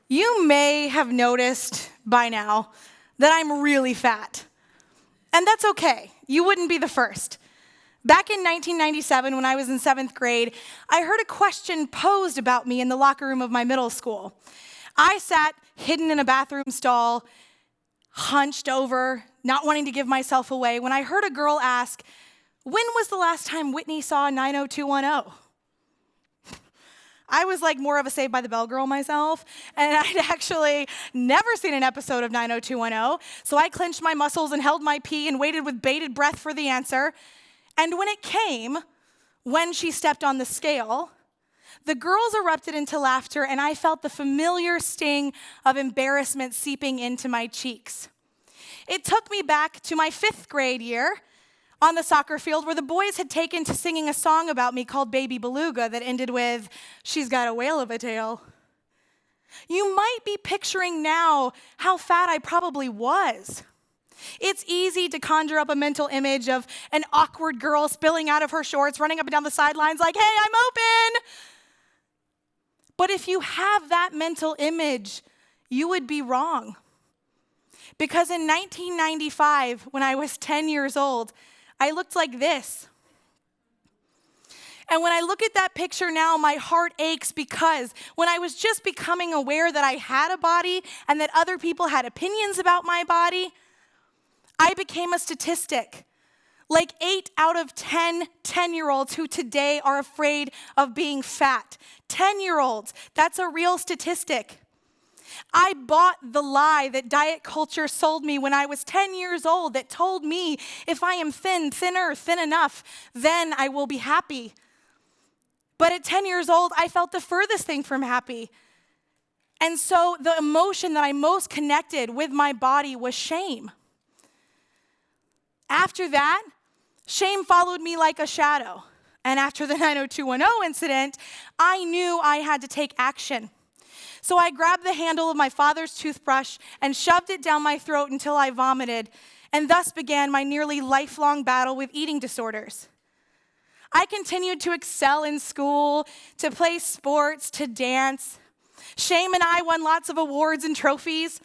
You may have noticed by now that I'm really fat. And that's okay. You wouldn't be the first. Back in 1997, when I was in 7th grade, I heard a question posed about me in the locker room of my middle school. I sat hidden in a bathroom stall, hunched over, not wanting to give myself away, when I heard a girl ask, "When was the last time Whitney saw 90210? I was like more of a Saved by the Bell girl myself, and I'd actually never seen an episode of 90210, so I clenched my muscles and held my pee and waited with bated breath for the answer. And when it came, when she stepped on the scale, the girls erupted into laughter, and I felt the familiar sting of embarrassment seeping into my cheeks. It took me back to my 5th grade year on the soccer field where the boys had taken to singing a song about me called Baby Beluga that ended with, "She's got a whale of a tail." You might be picturing now how fat I probably was. It's easy to conjure up a mental image of an awkward girl spilling out of her shorts, running up and down the sidelines like, "Hey, I'm open." But if you have that mental image, you would be wrong. Because in 1995, when I was 10 years old, I looked like this. And when I look at that picture now, my heart aches because when I was just becoming aware that I had a body and that other people had opinions about my body, I became a statistic. Like 8 out of 10 10-year-olds who today are afraid of being fat. 10-year-olds, that's a real statistic. I bought the lie that diet culture sold me when I was 10 years old that told me if I am thinner, thin enough, then I will be happy. But at 10 years old, I felt the furthest thing from happy. And so the emotion that I most connected with my body was shame. After that, shame followed me like a shadow. And after the 90210 incident, I knew I had to take action. So I grabbed the handle of my father's toothbrush and shoved it down my throat until I vomited, and thus began my nearly lifelong battle with eating disorders. I continued to excel in school, to play sports, to dance. Shame and I won lots of awards and trophies.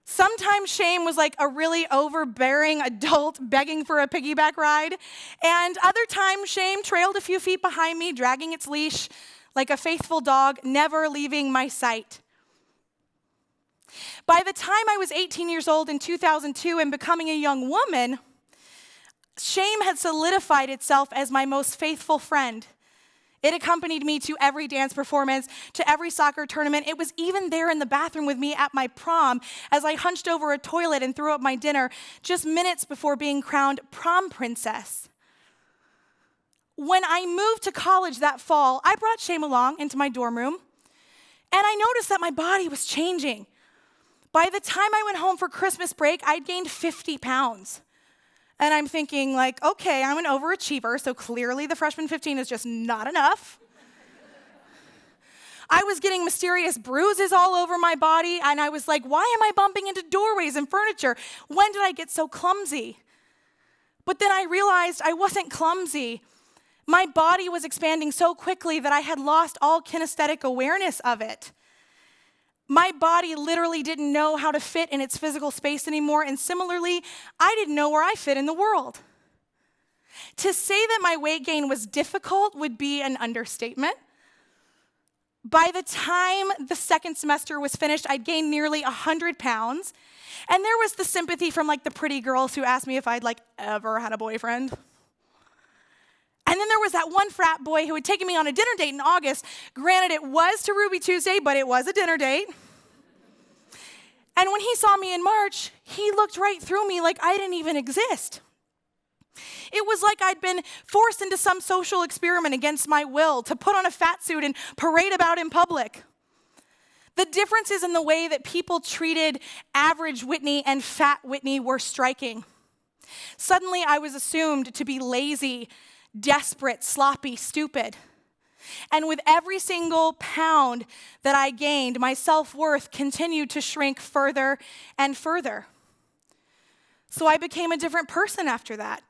Sometimes shame was like a really overbearing adult begging for a piggyback ride, and other times shame trailed a few feet behind me, dragging its leash like a faithful dog, never leaving my sight. By the time I was 18 years old in 2002 and becoming a young woman, shame had solidified itself as my most faithful friend. It accompanied me to every dance performance, to every soccer tournament. It was even there in the bathroom with me at my prom as I hunched over a toilet and threw up my dinner just minutes before being crowned prom princess. When I moved to college that fall, I brought shame along into my dorm room, and I noticed that my body was changing. By the time I went home for Christmas break, I'd gained 50 pounds. And I'm thinking like, okay, I'm an overachiever, so clearly the freshman 15 is just not enough. I was getting mysterious bruises all over my body, and I was like, why am I bumping into doorways and furniture? When did I get so clumsy? But then I realized I wasn't clumsy. My body was expanding so quickly that I had lost all kinesthetic awareness of it. My body literally didn't know how to fit in its physical space anymore, and similarly, I didn't know where I fit in the world. To say that my weight gain was difficult would be an understatement. By the time the second semester was finished, I'd gained nearly 100 pounds, and there was the sympathy from like the pretty girls who asked me if I'd like ever had a boyfriend. And then there was that one frat boy who had taken me on a dinner date in August. Granted, it was to Ruby Tuesday, but it was a dinner date. And when he saw me in March, he looked right through me like I didn't even exist. It was like I'd been forced into some social experiment against my will to put on a fat suit and parade about in public. The differences in the way that people treated average Whitney and fat Whitney were striking. Suddenly, I was assumed to be lazy, desperate, sloppy, stupid. And with every single pound that I gained, my self-worth continued to shrink further and further. So I became a different person after that.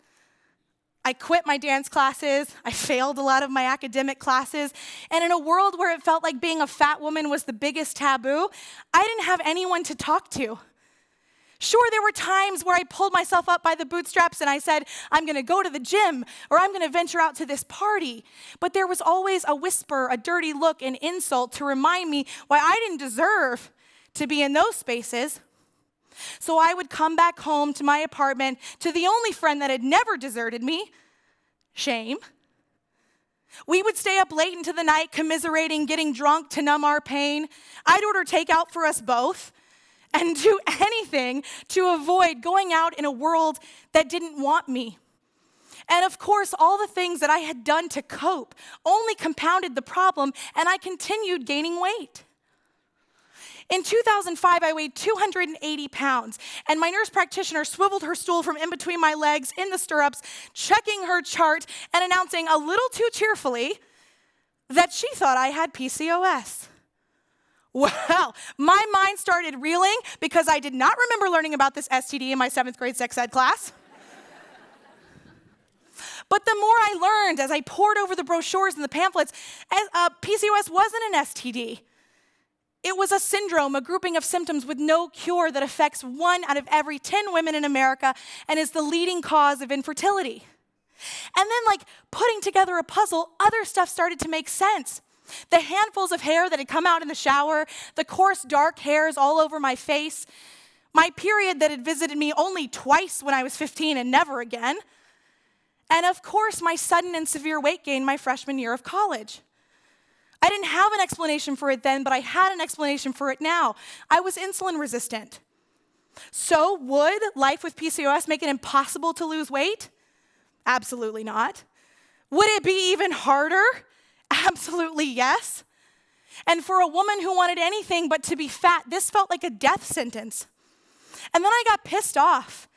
I quit my dance classes. I failed a lot of my academic classes. And in a world where it felt like being a fat woman was the biggest taboo, I didn't have anyone to talk to. Sure, there were times where I pulled myself up by the bootstraps and I said, I'm going to go to the gym or I'm going to venture out to this party. But there was always a whisper, a dirty look, an insult to remind me why I didn't deserve to be in those spaces. So I would come back home to my apartment to the only friend that had never deserted me, shame. We would stay up late into the night commiserating, getting drunk to numb our pain. I'd order takeout for us both and do anything to avoid going out in a world that didn't want me. And of course, all the things that I had done to cope only compounded the problem, and I continued gaining weight. In 2005, I weighed 280 pounds, and my nurse practitioner swiveled her stool from in between my legs in the stirrups, checking her chart and announcing a little too cheerfully that she thought I had PCOS. Well, my mind started reeling because I did not remember learning about this STD in my 7th grade sex ed class. But the more I learned as I pored over the brochures and the pamphlets, PCOS wasn't an STD. It was a syndrome, a grouping of symptoms with no cure that affects 1 out of every 10 women in America and is the leading cause of infertility. And then, like putting together a puzzle, other stuff started to make sense. The handfuls of hair that had come out in the shower, the coarse dark hairs all over my face, my period that had visited me only twice when I was 15 and never again, and of course, my sudden and severe weight gain my freshman year of college. I didn't have an explanation for it then, but I had an explanation for it now. I was insulin resistant. So would life with PCOS make it impossible to lose weight? Absolutely not. Would it be even harder? Absolutely yes. And for a woman who wanted anything but to be fat, this felt like a death sentence. And then I got pissed off.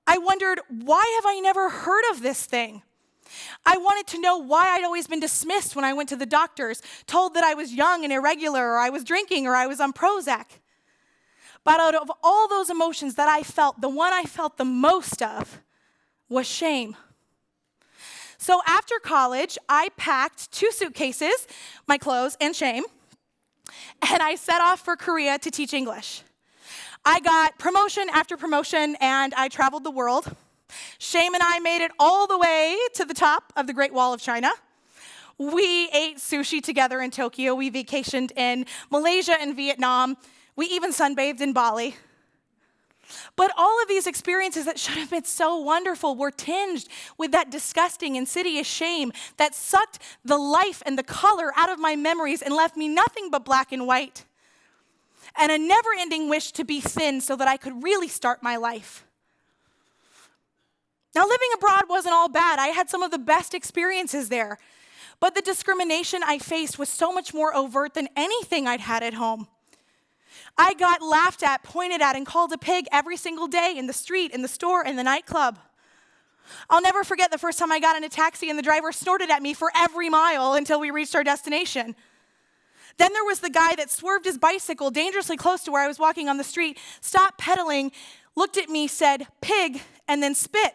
I wondered, why have I never heard of this thing? I wanted to know why I'd always been dismissed when I went to the doctors, told that I was young and irregular, or I was drinking, or I was on Prozac. But out of all those emotions that I felt, the one I felt the most of was shame. So after college, I packed 2 suitcases, my clothes and shame, and I set off for Korea to teach English. I got promotion after promotion, and I traveled the world. Shame and I made it all the way to the top of the Great Wall of China. We ate sushi together in Tokyo. We vacationed in Malaysia and Vietnam. We even sunbathed in Bali. But all of these experiences that should have been so wonderful were tinged with that disgusting, insidious shame that sucked the life and the color out of my memories and left me nothing but black and white, and a never-ending wish to be thin so that I could really start my life. Now, living abroad wasn't all bad. I had some of the best experiences there. But the discrimination I faced was so much more overt than anything I'd had at home. I got laughed at, pointed at, and called a pig every single day in the street, in the store, in the nightclub. I'll never forget the first time I got in a taxi and the driver snorted at me for every mile until we reached our destination. Then there was the guy that swerved his bicycle dangerously close to where I was walking on the street, stopped pedaling, looked at me, said, "Pig," and then spit.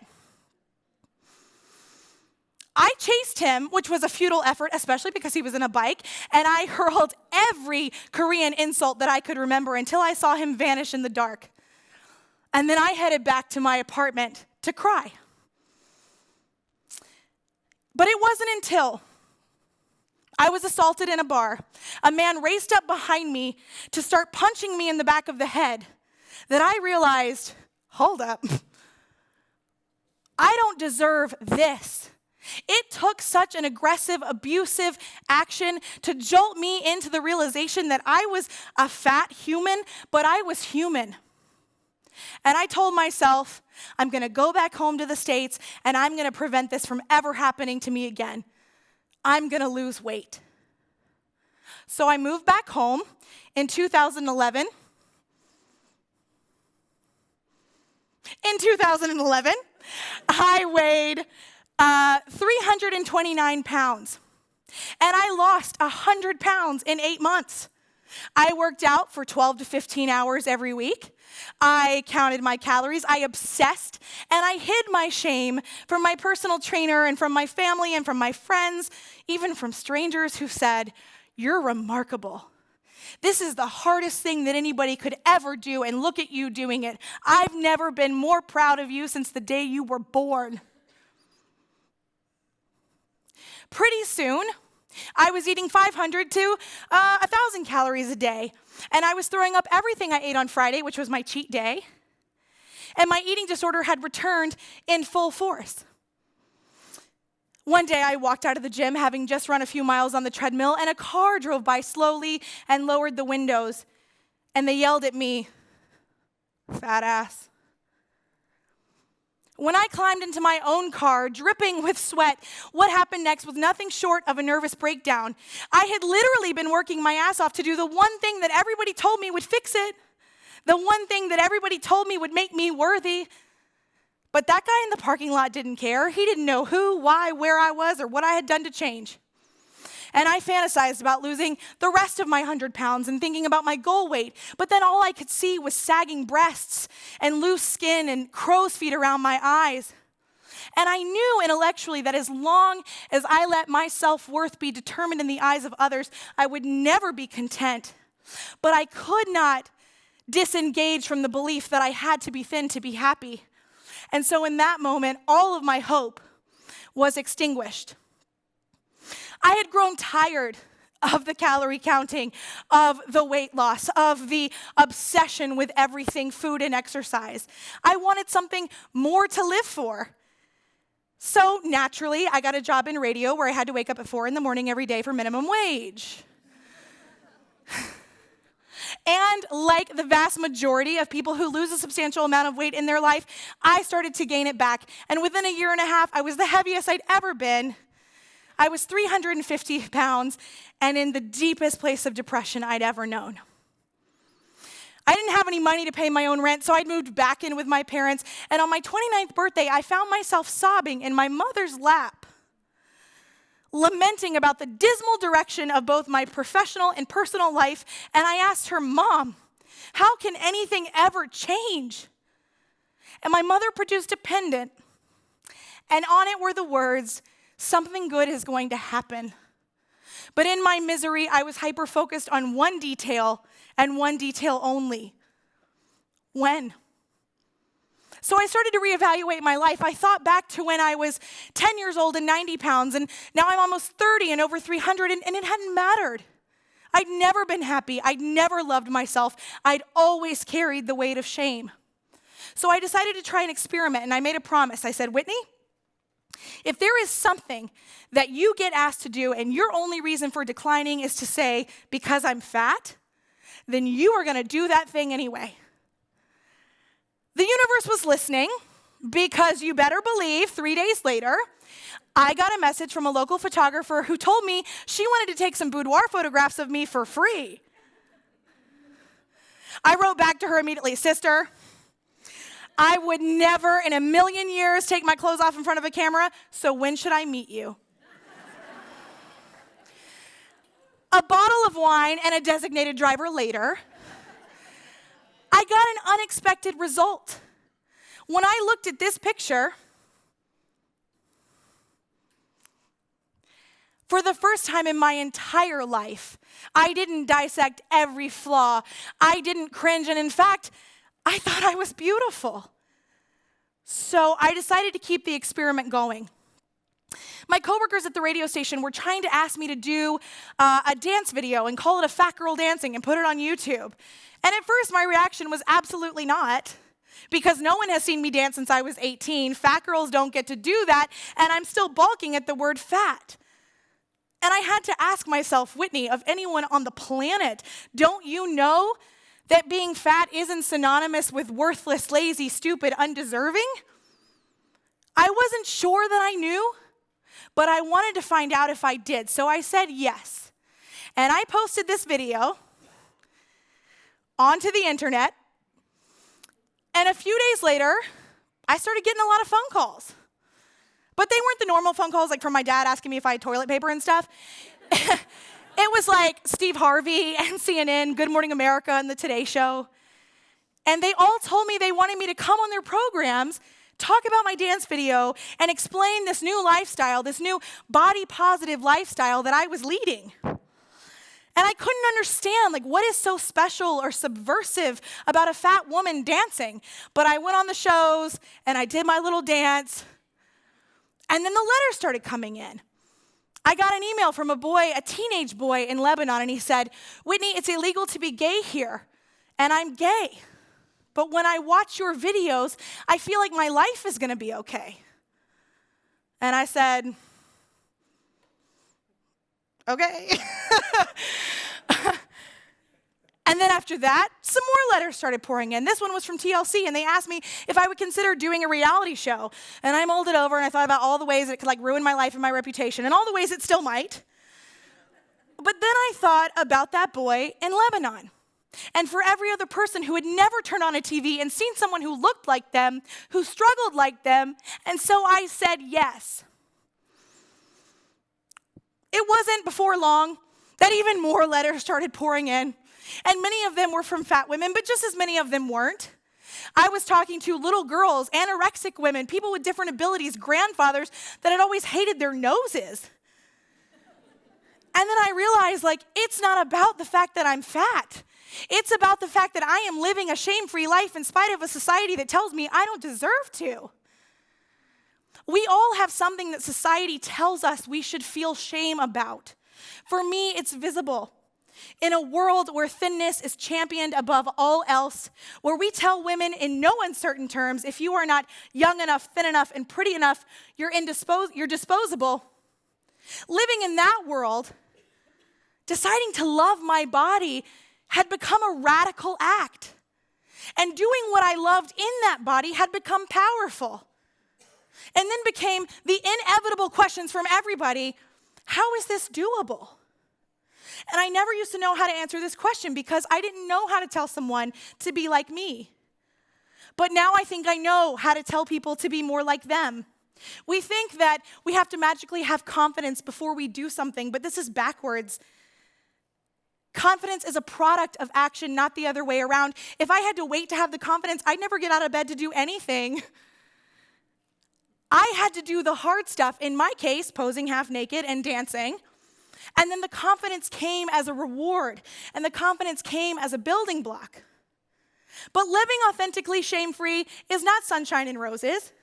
I chased him, which was a futile effort, especially because he was in a bike, and I hurled every Korean insult that I could remember until I saw him vanish in the dark. And then I headed back to my apartment to cry. But it wasn't until I was assaulted in a bar, a man raced up behind me to start punching me in the back of the head, that I realized, hold up, I don't deserve this. It took such an aggressive, abusive action to jolt me into the realization that I was a fat human, but I was human. And I told myself, I'm going to go back home to the States, and I'm going to prevent this from ever happening to me again. I'm going to lose weight. So I moved back home in 2011. In 2011, I weighed 329 pounds. And I lost 100 pounds in 8 months. I worked out for 12 to 15 hours every week. I counted my calories. I obsessed, and I hid my shame from my personal trainer and from my family and from my friends, even from strangers who said, "You're remarkable. This is the hardest thing that anybody could ever do, and look at you doing it. I've never been more proud of you since the day you were born." Pretty soon, I was eating 500 to 1,000 calories a day, and I was throwing up everything I ate on Friday, which was my cheat day, and my eating disorder had returned in full force. One day, I walked out of the gym having just run a few miles on the treadmill, and a car drove by slowly and lowered the windows, and they yelled at me, "Fat ass." When I climbed into my own car, dripping with sweat, what happened next was nothing short of a nervous breakdown. I had literally been working my ass off to do the one thing that everybody told me would fix it, the one thing that everybody told me would make me worthy. But that guy in the parking lot didn't care. He didn't know who, why, where I was, or what I had done to change. And I fantasized about losing the rest of my 100 pounds and thinking about my goal weight. But then all I could see was sagging breasts and loose skin and crow's feet around my eyes. And I knew intellectually that as long as I let my self-worth be determined in the eyes of others, I would never be content. But I could not disengage from the belief that I had to be thin to be happy. And so in that moment, all of my hope was extinguished. I had grown tired of the calorie counting, of the weight loss, of the obsession with everything food and exercise. I wanted something more to live for. So naturally, I got a job in radio where I had to wake up at 4 a.m. every day for minimum wage. And like the vast majority of people who lose a substantial amount of weight in their life, I started to gain it back. And within a year and a half, I was the heaviest I'd ever been. I was 350 pounds and in the deepest place of depression I'd ever known. I didn't have any money to pay my own rent, so I'd moved back in with my parents. And on my 29th birthday, I found myself sobbing in my mother's lap, lamenting about the dismal direction of both my professional and personal life. And I asked her, "Mom, how can anything ever change?" And my mother produced a pendant, and on it were the words, "Something good is going to happen." But in my misery, I was hyper-focused on one detail and one detail only. When? So I started to reevaluate my life. I thought back to when I was 10 years old and 90 pounds, and now I'm almost 30 and over 300, and it hadn't mattered. I'd never been happy. I'd never loved myself. I'd always carried the weight of shame. So I decided to try an experiment, and I made a promise. I said, "Whitney, if there is something that you get asked to do and your only reason for declining is to say, 'Because I'm fat,' then you are going to do that thing anyway." The universe was listening, because you better believe 3 days later, I got a message from a local photographer who told me she wanted to take some boudoir photographs of me for free. I wrote back to her immediately, "Sister, I would never in a million years take my clothes off in front of a camera, so when should I meet you?" A bottle of wine and a designated driver later, I got an unexpected result. When I looked at this picture, for the first time in my entire life, I didn't dissect every flaw. I didn't cringe, and in fact, I thought I was beautiful. So I decided to keep the experiment going. My coworkers at the radio station were trying to ask me to do a dance video and call it a fat girl dancing and put it on YouTube. And at first, my reaction was absolutely not, because no one has seen me dance since I was 18. Fat girls don't get to do that, and I'm still balking at the word fat. And I had to ask myself, "Whitney, of anyone on the planet, don't you know that being fat isn't synonymous with worthless, lazy, stupid, undeserving?" I wasn't sure that I knew, but I wanted to find out if I did. So I said yes. And I posted this video onto the internet. And a few days later, I started getting a lot of phone calls. But they weren't the normal phone calls, like from my dad asking me if I had toilet paper and stuff. It was like Steve Harvey and CNN, Good Morning America, and the Today Show. And they all told me they wanted me to come on their programs, talk about my dance video, and explain this new lifestyle, this new body positive lifestyle that I was leading. And I couldn't understand, like, what is so special or subversive about a fat woman dancing? But I went on the shows, and I did my little dance, and then the letters started coming in. I got an email from a teenage boy in Lebanon, and he said, Whitney, it's illegal to be gay here, and I'm gay. But when I watch your videos, I feel like my life is going to be okay. And I said, okay. And then after that, some more letters started pouring in. This one was from TLC, and they asked me if I would consider doing a reality show. And I mulled it over, and I thought about all the ways it could like ruin my life and my reputation, and all the ways it still might. But then I thought about that boy in Lebanon. And for every other person who had never turned on a TV and seen someone who looked like them, who struggled like them, and so I said yes. It wasn't before long that even more letters started pouring in, and many of them were from fat women, but just as many of them weren't. I was talking to little girls, anorexic women, people with different abilities, grandfathers that had always hated their noses. And then I realized, like, it's not about the fact that I'm fat. It's about the fact that I am living a shame-free life in spite of a society that tells me I don't deserve to. We all have something that society tells us we should feel shame about. For me, it's visible. In a world where thinness is championed above all else, where we tell women in no uncertain terms, if you are not young enough, thin enough, and pretty enough, you're disposable. Living in that world, deciding to love my body had become a radical act. And doing what I loved in that body had become powerful. And then became the inevitable questions from everybody, how is this doable? And I never used to know how to answer this question because I didn't know how to tell someone to be like me. But now I think I know how to tell people to be more like them. We think that we have to magically have confidence before we do something, but this is backwards. Confidence is a product of action, not the other way around. If I had to wait to have the confidence, I'd never get out of bed to do anything. I had to do the hard stuff, in my case, posing half naked and dancing. And then the confidence came as a reward, and the confidence came as a building block. But living authentically shame-free is not sunshine and roses.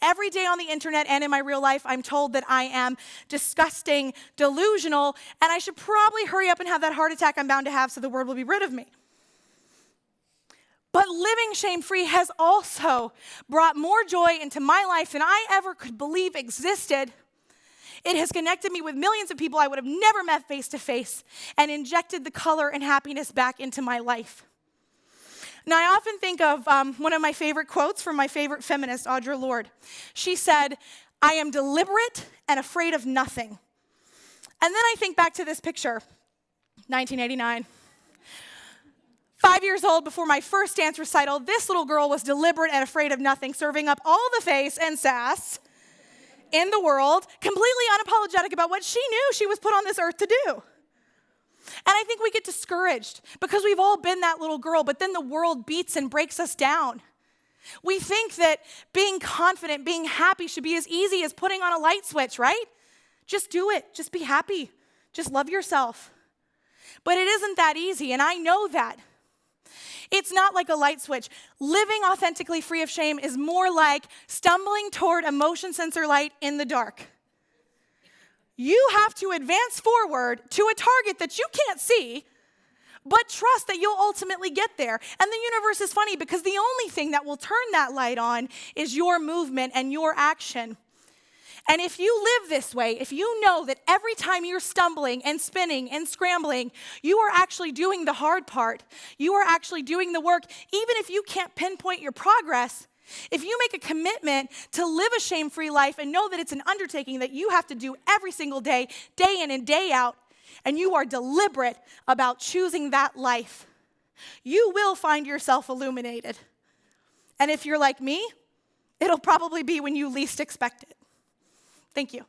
Every day on the internet and in my real life, I'm told that I am disgusting, delusional, and I should probably hurry up and have that heart attack I'm bound to have so the world will be rid of me. But living shame-free has also brought more joy into my life than I ever could believe existed. It has connected me with millions of people I would have never met face to face and injected the color and happiness back into my life. Now, I often think of one of my favorite quotes from my favorite feminist, Audre Lorde. She said, I am deliberate and afraid of nothing. And then I think back to this picture, 1989. 5 years old, before my first dance recital, this little girl was deliberate and afraid of nothing, serving up all the face and sass in the world, completely unapologetic about what she knew she was put on this earth to do. And I think we get discouraged because we've all been that little girl, but then the world beats and breaks us down. We think that being confident, being happy should be as easy as putting on a light switch, right? Just do it. Just be happy. Just love yourself. But it isn't that easy, and I know that. It's not like a light switch. Living authentically free of shame is more like stumbling toward a motion sensor light in the dark. You have to advance forward to a target that you can't see, but trust that you'll ultimately get there. And the universe is funny because the only thing that will turn that light on is your movement and your action. And if you live this way, if you know that every time you're stumbling and spinning and scrambling, you are actually doing the hard part, you are actually doing the work, even if you can't pinpoint your progress, if you make a commitment to live a shame-free life and know that it's an undertaking that you have to do every single day, day in and day out, and you are deliberate about choosing that life, you will find yourself illuminated. And if you're like me, it'll probably be when you least expect it. Thank you.